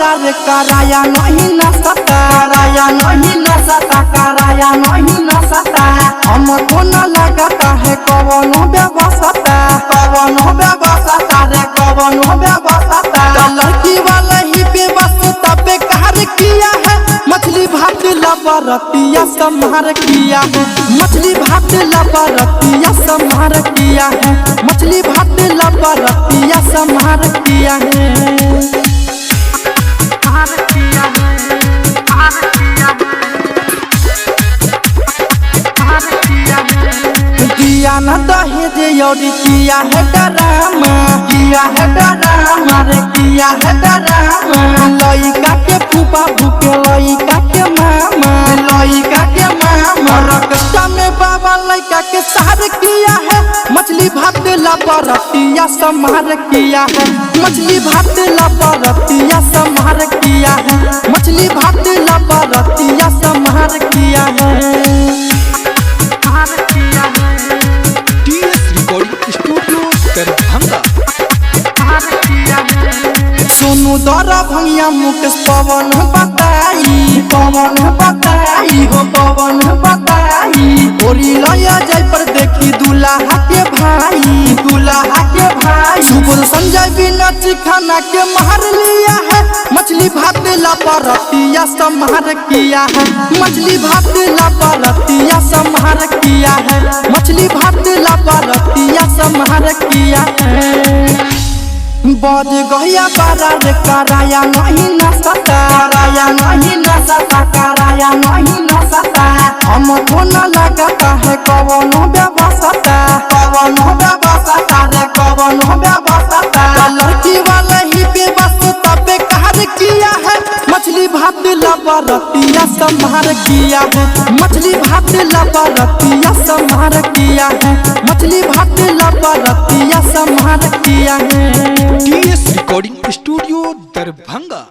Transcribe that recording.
बारा रे कराया नहीं न सता, कराया नहीं न सता, कराया नहीं न सता। हमको न लगता है कवनो व्यवस्था, कवनो व्यवस्था रे कवनो व्यवस्था। लड़की वाला ही व्यवस्था बेकार किया है, मछली भात लबरतिया संहार किया है, मछली भात लबरतिया संहार किया है, मछली भात लबरतिया संहार किया है। किया न दहेज योरी किया है डरामा, किया है डरामा रे किया है डरामा। लइका के फूफा भूखे लइका के मामा, लइका के मामा। रक्षा में बाबा लइका के सार किया है, मछली भात लबरतिया संहार किया है, मछली भात लबरतिया संहार किया है, मछली भात लबरतिया संहार किया है। सोनू दरा भंगिया मुकेश पवन बताई, पवन बताई हो पवन बताई। ओरी लया जाय पर देखी दूल्हा के भाई, दूल्हा के भाई। सुबह संजय बिना चिखाना के मार लिया है, मछली भात लबरतिया संहार किया है, मछली भात लबरतिया संहार किया है, मछली भात लबरतिया संहार किया है। बज गया बारा रे कराया नहीं न सता, कराया नहीं न सता, कराया नहीं न सता। हमको न लगता है कवनो व्यवस्था, कवनो व्यवस्था रे कवनो व्यवस्था। लड़की वाला ही व्यवस्था बेकार किया है, मछली भात लबरतिया संहार किया है, मछली भात लबरतिया संहार किया है, मछली भात लबरतिया संहार किया है। TS recording studio Darbhanga.